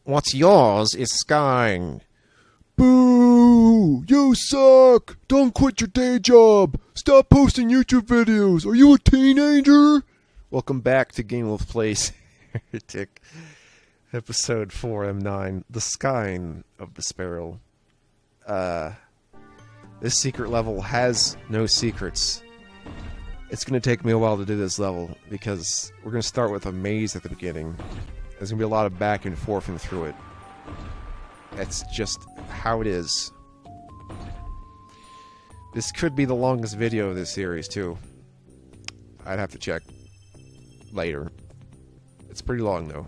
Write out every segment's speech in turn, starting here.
What's yours is skying. Boo! You suck! Don't quit your day job! Stop posting YouTube videos! Are you a teenager? Welcome back to Game of Place Heretic, episode 4M9, The Skying of the Sparrow. This secret level has no secrets. It's going to take me a while to do this level, because we're going to start with a maze at the beginning. There's going to be a lot of back and forth and through it. That's just how it is. This could be the longest video of this series, too. I'd have to check later. It's pretty long, though.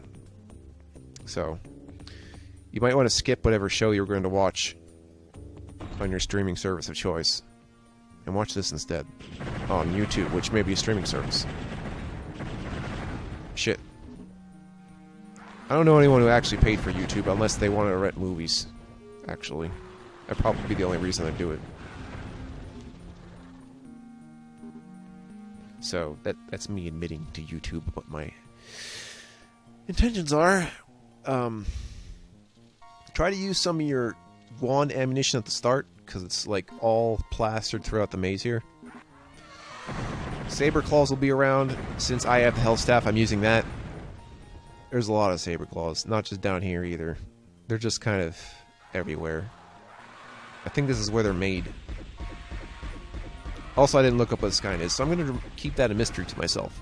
So, you might want to skip whatever show you're going to watch on your streaming service of choice and watch this instead on YouTube, which may be a streaming service. Shit. I don't know anyone who actually paid for YouTube unless they want to rent movies, actually. That'd probably be the only reason I'd do it. So, that's me admitting to YouTube what my intentions are. Try to use some of your wand ammunition at the start, because it's like all plastered throughout the maze here. Saber claws will be around. Since I have the health staff, I'm using that. There's a lot of saber claws, not just down here either. They're just kind of everywhere. I think this is where they're made. Also, I didn't look up what this kind is, so I'm going to keep that a mystery to myself.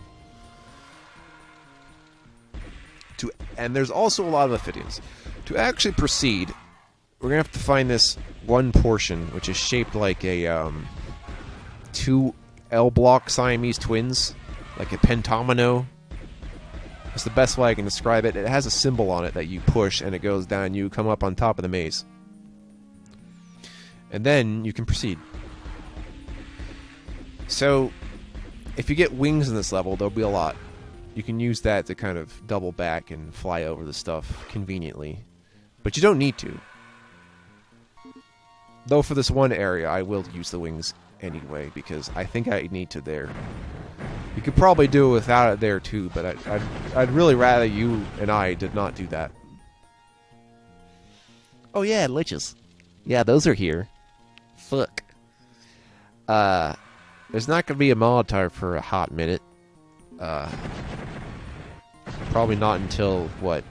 And there's also a lot of Ophidians. To actually proceed, we're going to have to find this one portion, which is shaped like a two L-block Siamese twins, like a pentomino. That's the best way I can describe it. It has a symbol on it that you push and it goes down. You come up on top of the maze. And then you can proceed. So, if you get wings in this level, there'll be a lot. You can use that to kind of double back and fly over the stuff conveniently. But you don't need to. Though for this one area, I will use the wings anyway, because I think I need to there. You could probably do it without it there too, but I'd really rather you and I did not do that. Oh yeah, liches. Yeah, those are here. Fuck. There's not going to be a Molotov for a hot minute. Probably not until, what?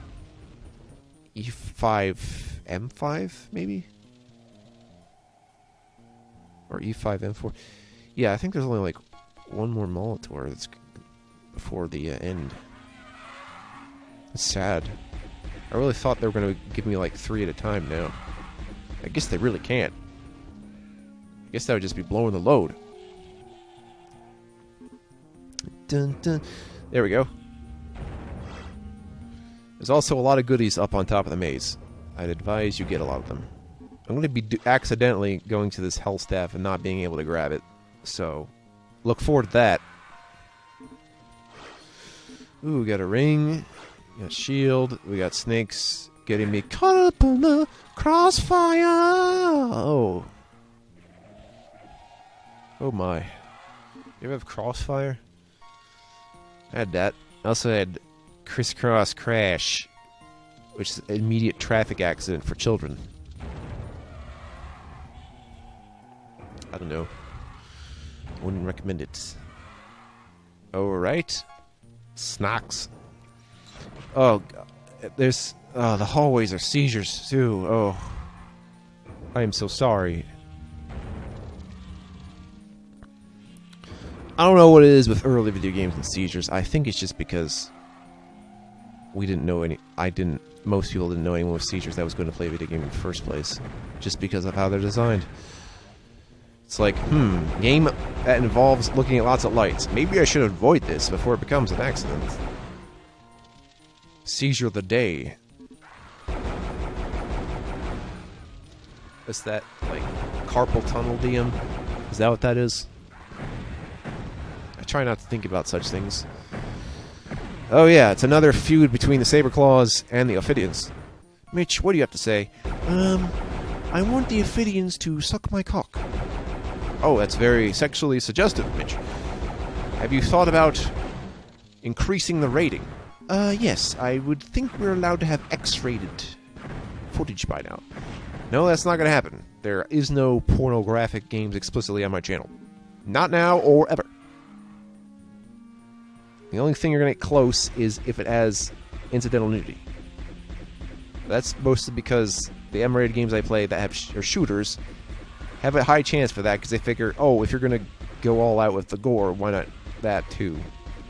E5, M5, maybe? Or E5, M4. Yeah, I think there's only like one more Molotov that's before the end. It's sad. I really thought they were going to give me like 3 at a time now. I guess they really can't. I guess that would just be blowing the load. Dun, dun. There we go. There's also a lot of goodies up on top of the maze. I'd advise you get a lot of them. I'm going to be accidentally going to this health staff and not being able to grab it. So, look forward to that. Ooh, we got a ring. We got shield. We got snakes getting me caught up in the crossfire. Oh. Oh my. You ever have crossfire? I had that. I also had crisscross crash, which is an immediate traffic accident for children. I don't know. Wouldn't recommend it. Alright. Snacks. Oh, there's... the hallways are seizures, too. Oh. I am so sorry. I don't know what it is with early video games and seizures. I think it's just because we didn't know any... Most people didn't know anyone with seizures that was going to play a video game in the first place. Just because of how they're designed. It's like, game that involves looking at lots of lights. Maybe I should avoid this before it becomes an accident. Seizure of the day. Is that, like, carpal tunnel DM? Is that what that is? I try not to think about such things. Oh yeah, it's another feud between the Saberclaws and the Ophidians. Mitch, what do you have to say? I want the Ophidians to suck my cock. Oh, that's very sexually suggestive, Mitch. Have you thought about increasing the rating? Yes, I would think we're allowed to have X-rated footage by now. No, that's not gonna happen. There is no pornographic games explicitly on my channel. Not now or ever. The only thing you're gonna get close is if it has incidental nudity. That's mostly because the M-rated games I play that have are shooters have a high chance for that because they figure, oh, if you're gonna go all out with the gore, why not that too?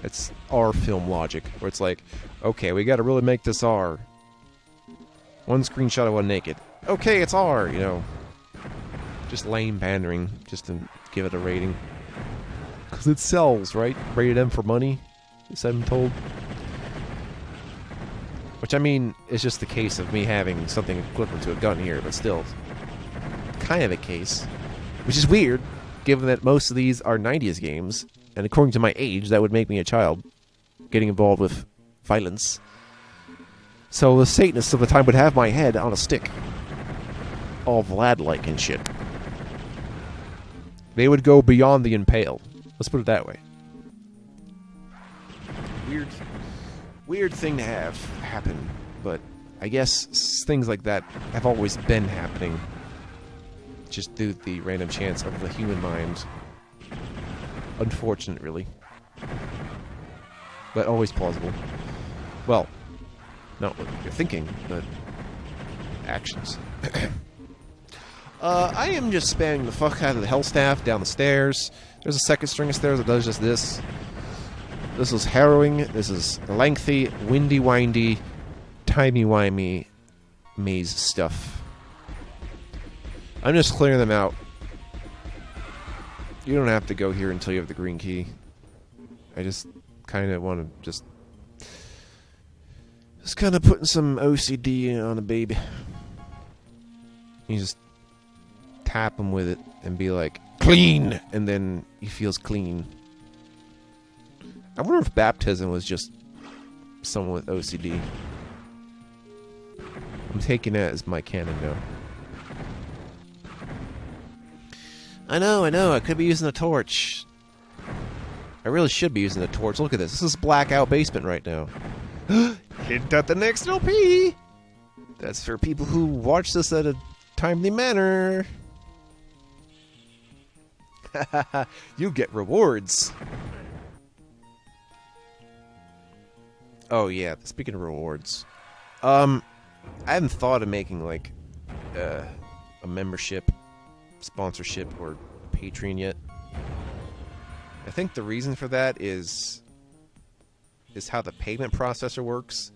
It's R film logic, where it's like, okay, we gotta really make this R. One screenshot of one naked. Okay, it's R, you know. Just lame pandering, just to give it a rating. Because it sells, right? Rated M for money, as I'm told. Which, I mean, is just the case of me having something equivalent to a gun here, but still, kind of a case. Which is weird, given that most of these are 90s games, and according to my age, that would make me a child getting involved with violence. So the Satanists of the time would have my head on a stick. All Vlad-like and shit. They would go beyond the impale. Let's put it that way. Weird thing to have happen, but I guess things like that have always been happening. Just due to the random chance of the human mind. Unfortunate, really. But always plausible. Well, not what you're thinking, but actions. I am just spamming the fuck out of the hell staff down the stairs. There's a second string of stairs that does just this. This is harrowing. This is lengthy, windy-windy, timey-wimey maze stuff. I'm just clearing them out. You don't have to go here until you have the green key. I just kind of want to just kind of putting some OCD on a baby. You just tap him with it and be like, clean! And then he feels clean. I wonder if baptism was just someone with OCD. I'm taking that as my canon now. I know, I could be using a torch. I really should be using a torch. Look at this. This is blackout basement right now. Hint at the next LP! That's for people who watch this at a timely manner. You get rewards. Oh yeah, speaking of rewards. I haven't thought of making like a membership, sponsorship, or Patreon yet. I think the reason for that is how the payment processor works.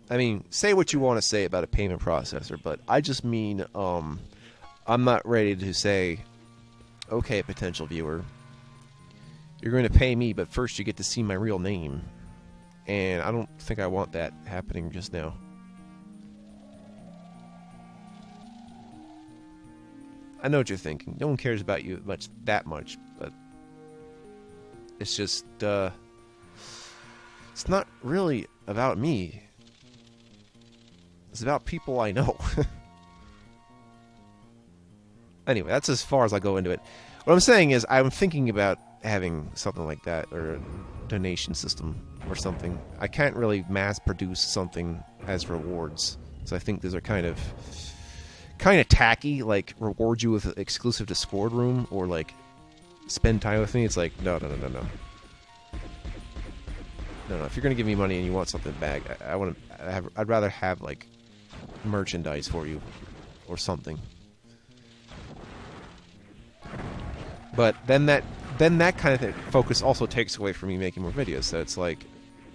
I mean, say what you want to say about a payment processor, but I just mean I'm not ready to say, okay, potential viewer, you're going to pay me, but first you get to see my real name. And I don't think I want that happening just now. I know what you're thinking. No one cares about you that much, but it's just, it's not really about me. It's about people I know. Anyway, that's as far as I go into it. What I'm saying is, I'm thinking about having something like that, or a donation system, or something. I can't really mass produce something as rewards, so I think those are kind of tacky, like reward you with exclusive Discord room, or like spend time with me. It's like, no. If you're gonna give me money and you want something back, I'd rather have like merchandise for you, or something. But then that kind of focus also takes away from me making more videos. So it's like,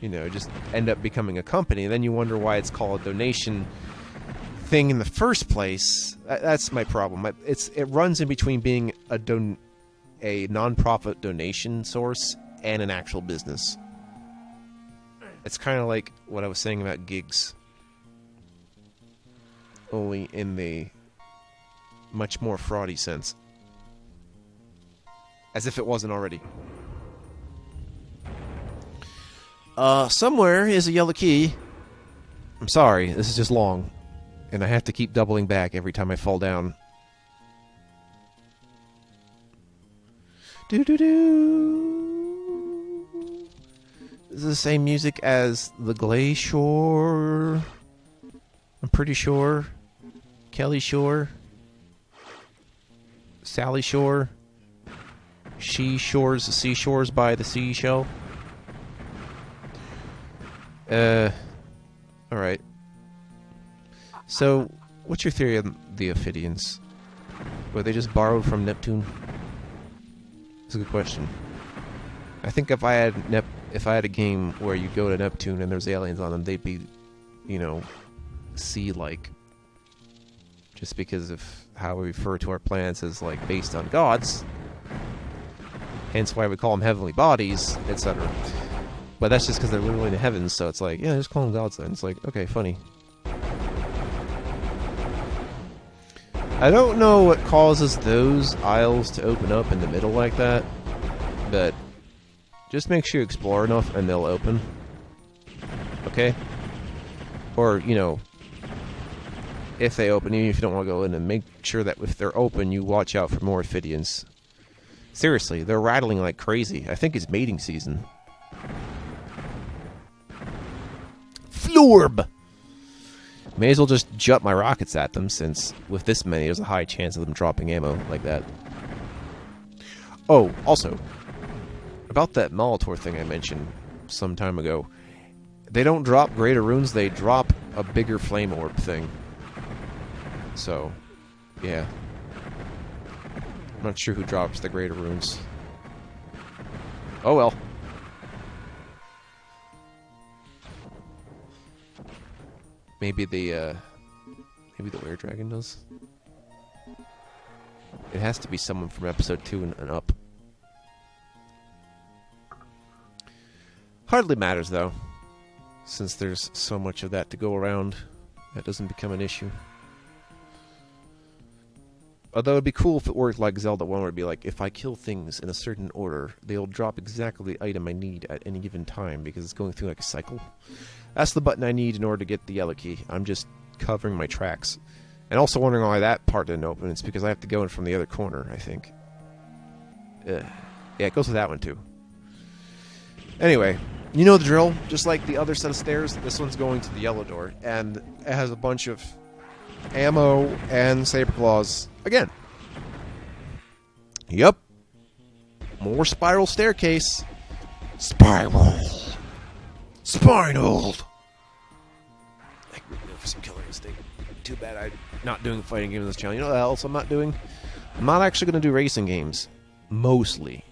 you know, just end up becoming a company, and then you wonder why it's called a donation thing in the first place. That's my problem. It runs in between being a non-profit donation source and an actual business. It's kind of like what I was saying about gigs, only in the much more fraudy sense. As if it wasn't already. Somewhere is a yellow key. I'm sorry, this is just long. And I have to keep doubling back every time I fall down. is the same music as the Glacier. I'm pretty sure. Kelly Shore. Sally Shore. She Shores, Seashores by the Seashell. Alright. So, what's your theory on the Ophidians? Were they just borrowed from Neptune? That's a good question. I think if I had a game where you go to Neptune and there's aliens on them, they'd be, you know, sea-like. Just because of how we refer to our planets as, like, based on gods. Hence why we call them heavenly bodies, etc. But that's just because they're literally in the heavens, so it's like, yeah, just call them gods then. It's like, okay, funny. I don't know what causes those aisles to open up in the middle like that, but just make sure you explore enough and they'll open. Okay? Or, you know, if they open, even if you don't want to go in, and make sure that if they're open, you watch out for more Ophidians. Seriously, they're rattling like crazy. I think it's mating season. Florb! May as well just jut my rockets at them, since with this many, there's a high chance of them dropping ammo like that. Oh, also, about that Molitor thing I mentioned some time ago, they don't drop greater runes, they drop a bigger flame orb thing. So, yeah. I'm not sure who drops the greater runes. Oh well. Maybe the Were Dragon does. It has to be someone from episode 2 and up. Hardly matters though, since there's so much of that to go around. That doesn't become an issue. Although it'd be cool if it worked like Zelda 1, where it'd be like, if I kill things in a certain order, they'll drop exactly the item I need at any given time, because it's going through like a cycle. That's the button I need in order to get the yellow key. I'm just covering my tracks. And also wondering why that part didn't open. It's because I have to go in from the other corner, I think. Yeah, it goes with that one too. Anyway, you know the drill. Just like the other set of stairs, this one's going to the yellow door. And it has a bunch of ammo and saber claws again. Yep. More spiral staircase. Spiral. Spinal. I could go for some killer instinct. Too bad I'm not doing a fighting game in this channel. You know what else I'm not doing? I'm not actually going to do racing games. Mostly.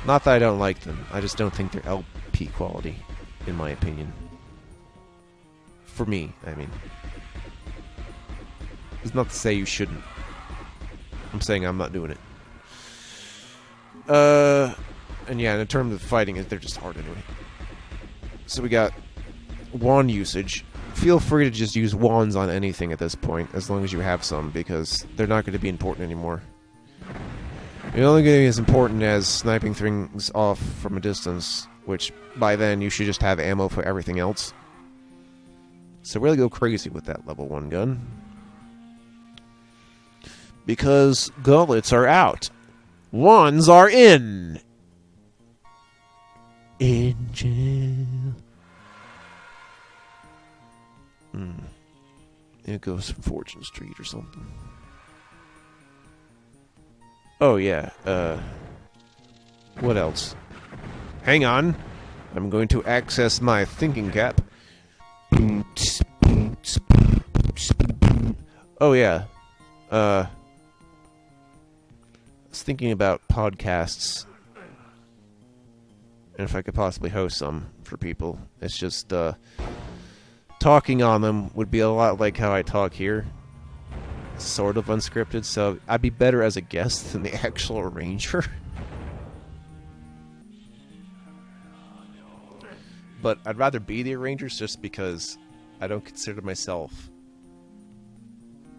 Not that I don't like them. I just don't think they're LP quality, in my opinion. For me, I mean. It's not to say you shouldn't. I'm saying I'm not doing it. And yeah, in terms of fighting, they're just hard anyway. So we got wand usage. Feel free to just use wands on anything at this point, as long as you have some, because they're not going to be important anymore. They're only going to be as important as sniping things off from a distance, which by then you should just have ammo for everything else. So really go crazy with that level 1 gun. Because gauntlets are out. Wands are in. In jail. It goes from Fortune Street or something. Oh yeah, what else? Hang on. I'm going to access my thinking cap. Oh yeah. I was thinking about podcasts. And if I could possibly host some for people. It's just, talking on them would be a lot like how I talk here. Sort of unscripted, so I'd be better as a guest than the actual arranger. But I'd rather be the arranger just because I don't consider myself...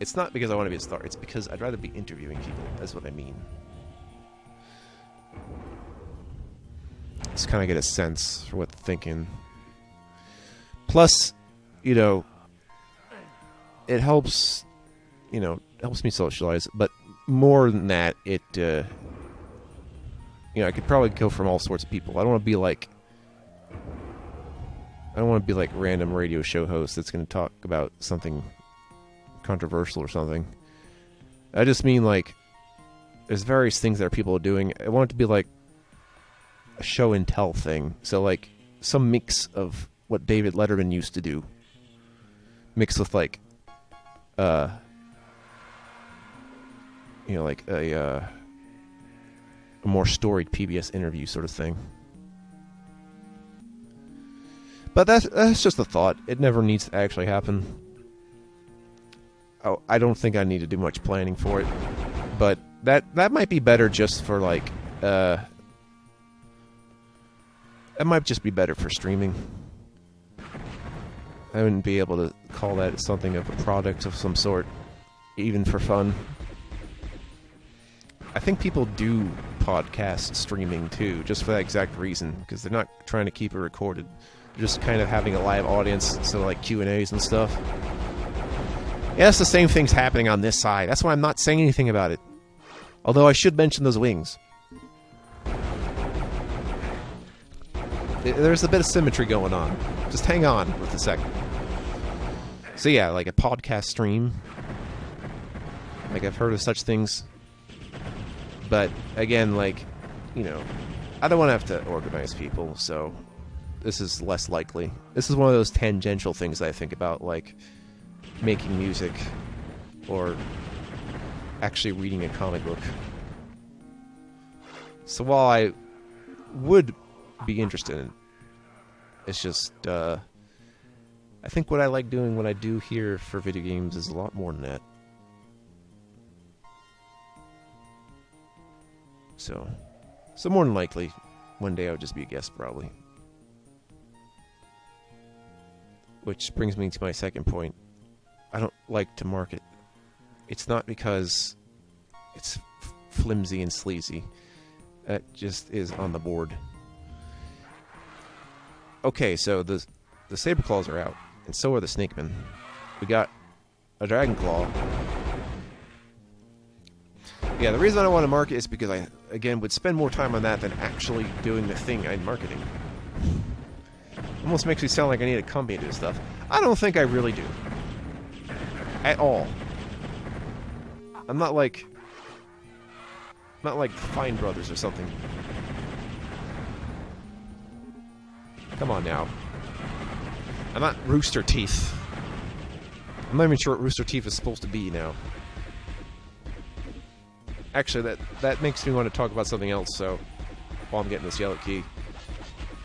It's not because I want to be a star, it's because I'd rather be interviewing people. That's what I mean. Just kind of get a sense for what they're thinking. Plus, you know, it helps, helps me socialize, but more than that, it You know, I could probably go from all sorts of people. I don't want to be like random radio show host that's going to talk about something controversial or something. I just mean like there's various things that people are doing. I want it to be like a show and tell thing. So like some mix of what David Letterman used to do, mixed with like you know, like a more storied PBS interview sort of thing. But that's just a thought. It never needs to actually happen. Oh, I don't think I need to do much planning for it. But that might be better just for like that might just be better for streaming. I wouldn't be able to call that something of a product of some sort, even for fun. I think people do podcast streaming too, just for that exact reason, because they're not trying to keep it recorded. They're just kind of having a live audience, so like Q&As and stuff. Yeah, it's the same thing's happening on this side. That's why I'm not saying anything about it. Although I should mention those wings. There's a bit of symmetry going on. Just hang on with a second. So yeah, like a podcast stream. Like I've heard of such things. But again, like, you know, I don't want to have to organize people, so this is less likely. This is one of those tangential things that I think about, like making music or actually reading a comic book. So while I would be interested in it, it's just I think what I like doing, what I do here for video games is a lot more than that. So more than likely, one day I would just be a guest, probably. Which brings me to my second point. I don't like to market. It's not because it's flimsy and sleazy. That just is on the board. Okay, so the Saber Claws are out, and so are the Snakemen. We got a Dragon Claw. Yeah, the reason I don't want to market is because I, again, would spend more time on that than actually doing the thing I'm marketing. Almost makes me sound like I need a company to do stuff. I don't think I really do. At all. I'm not like Fine Brothers or something. Come on now. I'm not Rooster Teeth. I'm not even sure what Rooster Teeth is supposed to be now. Actually, that makes me want to talk about something else, so while I'm getting this yellow key.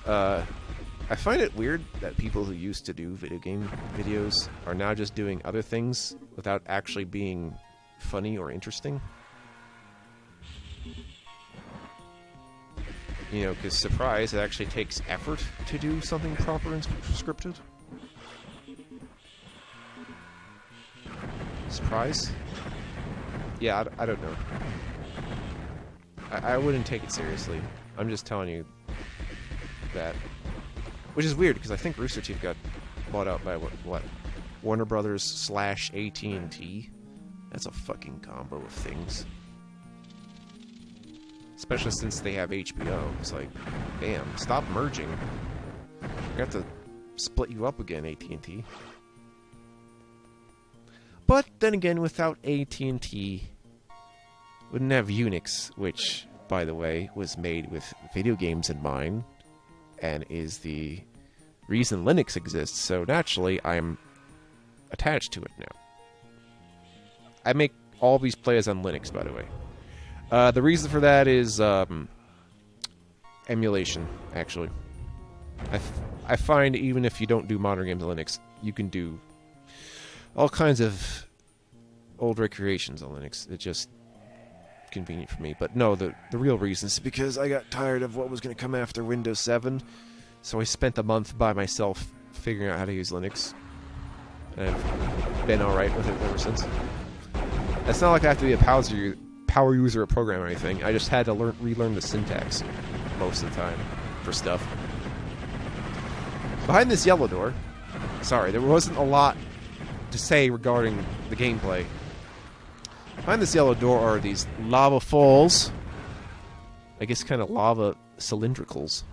I find it weird that people who used to do video game videos are now just doing other things without actually being funny or interesting. You know, because surprise, it actually takes effort to do something proper and scripted. Surprise? Yeah, I don't know. I wouldn't take it seriously. I'm just telling you that. Which is weird, because I think Rooster Teeth got bought out by, what? Warner Brothers / AT&T? That's a fucking combo of things. Especially since they have HBO. It's like, damn, stop merging. We have to split you up again, AT&T. But then again, without AT&T, wouldn't have Unix, which, by the way, was made with video games in mind, and is the reason Linux exists, so naturally I'm attached to it now. I make all these plays on Linux, by the way. The reason for that is emulation, actually. I find even if you don't do modern games on Linux, you can do all kinds of old recreations on Linux. It's just convenient for me. But no, the real reason is because I got tired of what was going to come after Windows 7, so I spent a month by myself figuring out how to use Linux. And I've been alright with it ever since. It's not like I have to be a power user or program or anything. I just had to relearn the syntax most of the time for stuff. Behind this yellow door, sorry, there wasn't a lot to say regarding the gameplay. Behind this yellow door are these lava falls. I guess kind of lava cylindricals.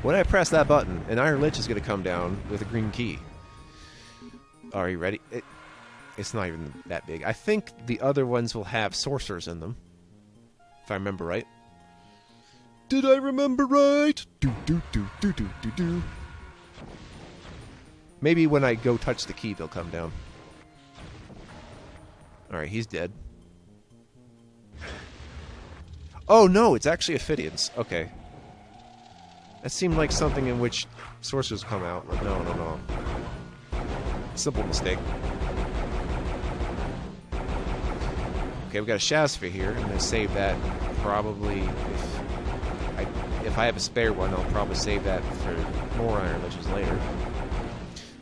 When I press that button, an Iron Lich is going to come down with a green key. Are you ready? It's not even that big. I think the other ones will have sorcerers in them, if I remember right. Did I remember right? Do do do do do do do. Maybe when I go touch the key, they'll come down. Alright, he's dead. Oh no, it's actually Ophidians. Okay. That seemed like something in which sorcerers come out. But no. Simple mistake. Okay, we got a Shazsphere here. I'm gonna save that. Probably, if I have a spare one, I'll probably save that for more Iron Liches later.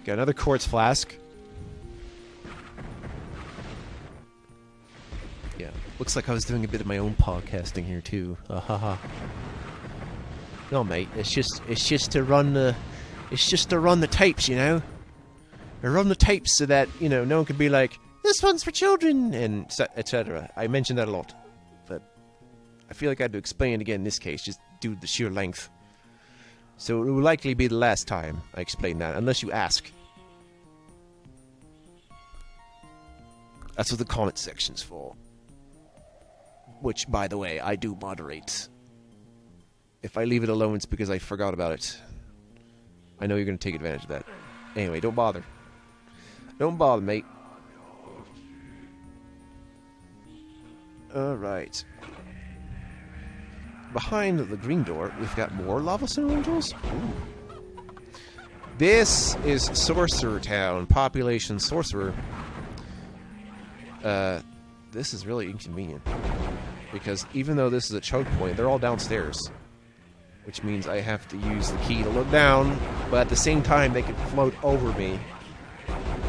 Got another Quartz Flask. Yeah, looks like I was doing a bit of my own podcasting here too. Haha. No, mate, it's just to run the tapes, you know. I run the tapes so that no one can be like, this one's for children, and etc. I mentioned that a lot, but I feel like I had to explain it again in this case, just due to the sheer length. So it will likely be the last time I explain that, unless you ask. That's what the comment section's for. Which, by the way, I do moderate. If I leave it alone, it's because I forgot about it. I know you're going to take advantage of that. Anyway, don't bother. Don't bother, mate. Alright. Behind the green door, we've got more lava cylinders. This is Sorcerer Town. Population Sorcerer. This is really inconvenient. Because even though this is a choke point, they're all downstairs. Which means I have to use the key to look down, but at the same time they can float over me.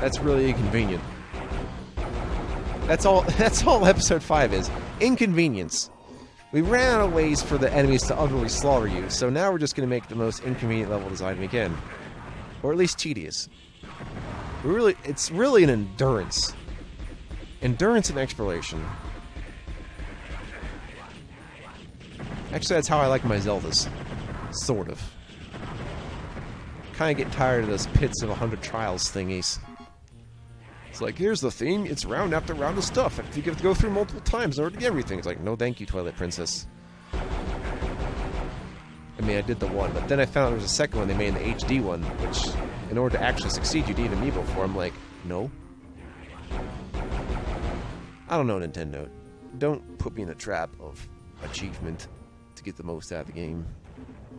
That's really inconvenient. That's all episode 5 is. Inconvenience. We ran out of ways for the enemies to utterly slaughter you, so now we're just going to make the most inconvenient level design we can. Or at least tedious. It's really an endurance. Endurance and exploration. Actually, that's how I like my Zeldas. Sort of. Kind of get tired of those pits of 100 trials thingies. It's like, here's the theme, it's round after round of stuff. If you have to go through multiple times in order to get everything. It's like, no thank you, Twilight Princess. I mean, I did the one, but then I found there was a second one they made in the HD one, which, in order to actually succeed, you'd need an amiibo for. I'm like, no. I don't know, Nintendo. Don't put me in a trap of achievement to get the most out of the game.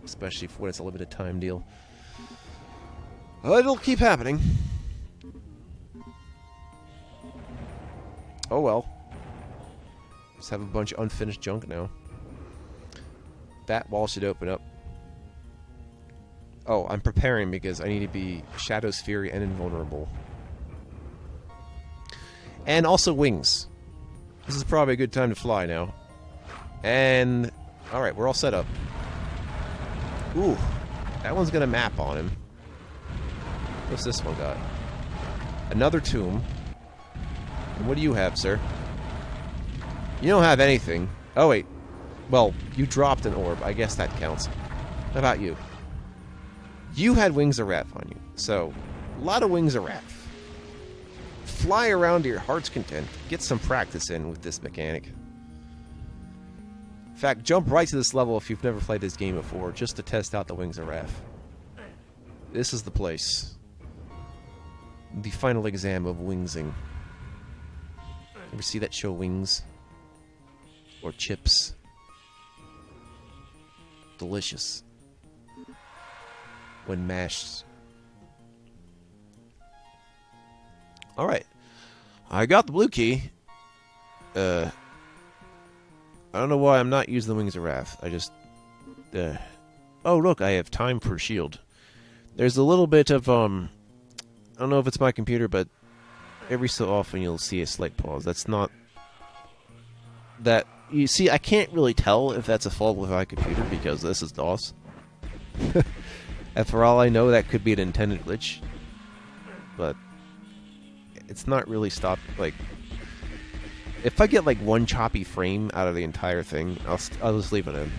Especially when it's a limited time deal. It'll keep happening. Oh well. Just have a bunch of unfinished junk now. That wall should open up. Oh, I'm preparing because I need to be Shadow's Fury and invulnerable. And also wings. This is probably a good time to fly now. And alright, we're all set up. Ooh, that one's gonna map on him. What's this one got? Another tomb. And what do you have, sir? You don't have anything. Oh, wait. Well, you dropped an orb. I guess that counts. How about you? You had Wings of Wrath on you. So, a lot of Wings of Wrath. Fly around to your heart's content. Get some practice in with this mechanic. In fact, jump right to this level if you've never played this game before, just to test out the Wings of Wrath. This is the place. The final exam of wingsing. Ever see that show Wings? Or Chips? Delicious. When mashed. Alright. I got the blue key. I don't know why I'm not using the Wings of Wrath. I just... Oh, look, I have time for shield. There's a little bit of, I don't know if it's my computer, but every so often you'll see a slight pause. That's not... That... You see, I can't really tell if that's a fault with my computer, because this is DOS. And for all I know, that could be an intended glitch. But... It's not really stopped, like... If I get like one choppy frame out of the entire thing, I'll just leave it in.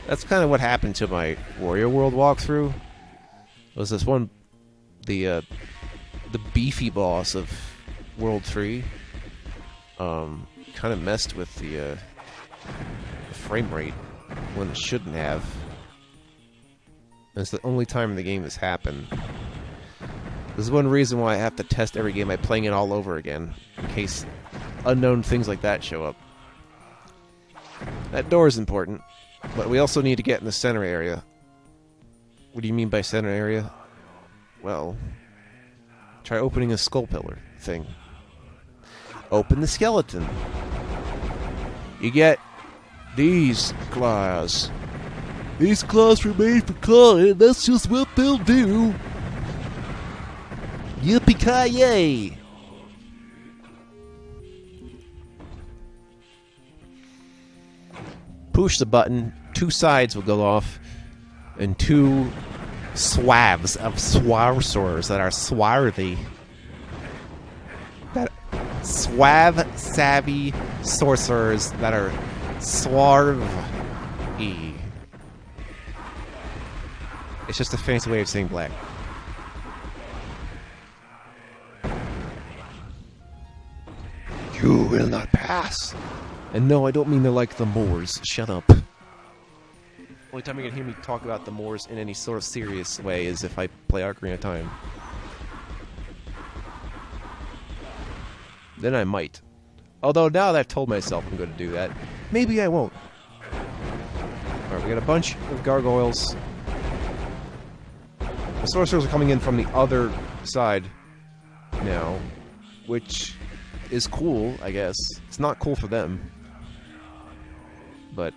That's kind of what happened to my Warrior World walkthrough. Was this one, the beefy boss of World 3, kind of messed with the frame rate when it shouldn't have. And it's the only time in the game this happened. This is one reason why I have to test every game by playing it all over again, in case unknown things like that show up. That door is important, but we also need to get in the center area. What do you mean by center area? Well, try opening a skull pillar thing. Open the skeleton. You get these claws. These claws were made for clawing, that's just what they'll do. Yippee-ki-yay! Push the button, 2 sides will go off, and 2 swabs of sorcerers that are swarthy. That savvy sorcerers that are swarthy. It's just a fancy way of saying black. You will not pass. And no, I don't mean they're like the Moors. Shut up. Only time you can hear me talk about the Moors in any sort of serious way is if I play Ocarina of Time. Then I might. Although now that I've told myself I'm going to do that, maybe I won't. Alright, we got a bunch of gargoyles. The sorcerers are coming in from the other side now, which is cool, I guess. It's not cool for them. But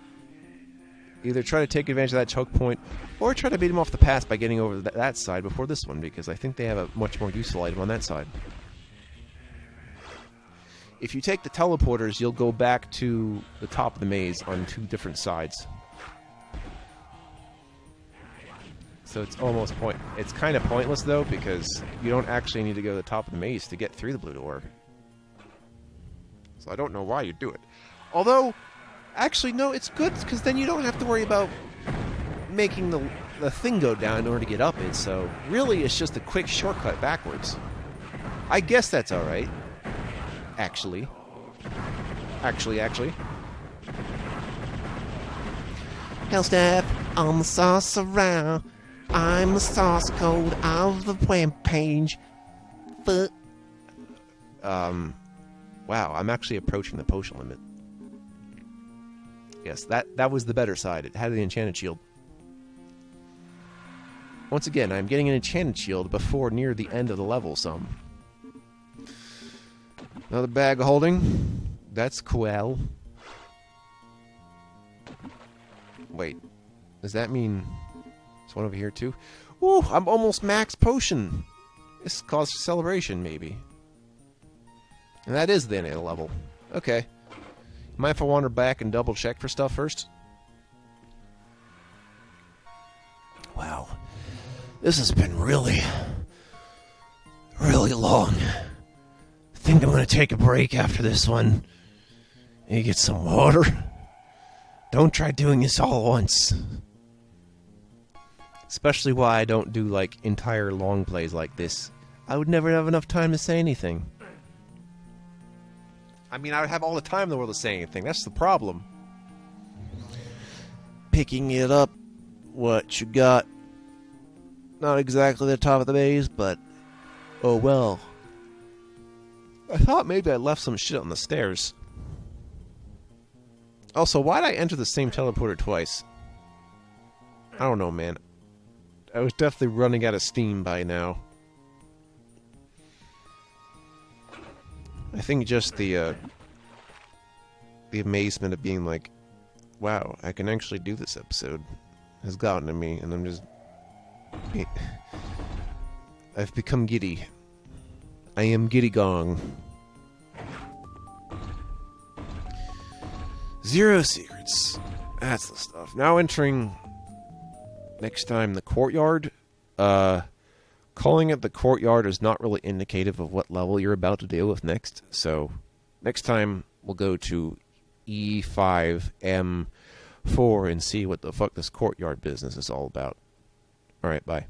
either try to take advantage of that choke point, or try to beat them off the pass by getting over that side before this one, because I think they have a much more useful item on that side. If you take the teleporters, you'll go back to the top of the maze on 2 different sides. So it's almost it's kind of pointless, though, because you don't actually need to go to the top of the maze to get through the blue door. So I don't know why you do it. Although, actually, no, it's good, because then you don't have to worry about making the thing go down in order to get up it. So really, it's just a quick shortcut backwards. I guess that's alright. Actually. Hellstep on the sauce around. I'm the source code of the web page. Wow, I'm actually approaching the potion limit. Yes, that was the better side. It had the enchanted shield. Once again, I'm getting an enchanted shield before near the end of the level some. Another bag of holding. That's cool. Wait, does that mean there's one over here too? Ooh, I'm almost max potion. This is cause for celebration, maybe. And that is the end of the level. Okay. Mind if I wander back and double check for stuff first? Wow. This has been really long. I think I'm going to take a break after this one. Maybe get some water. Don't try doing this all at once. Especially why I don't do, like, entire long plays like this. I would never have enough time to say anything. I mean, I would have all the time in the world to say anything. That's the problem. Picking it up, what you got? Not exactly the top of the maze, but oh well. I thought maybe I left some shit on the stairs. Also, why'd I enter the same teleporter twice? I don't know, man. I was definitely running out of steam by now. I think just the amazement of being like, wow, I can actually do this episode has gotten to me, and I'm just... I've become giddy. I am giddy gong. 0 secrets. That's the stuff. Now entering... next time, the courtyard. calling it the courtyard is not really indicative of what level you're about to deal with next. So next time we'll go to E5M4 and see what the fuck this courtyard business is all about. Alright, bye.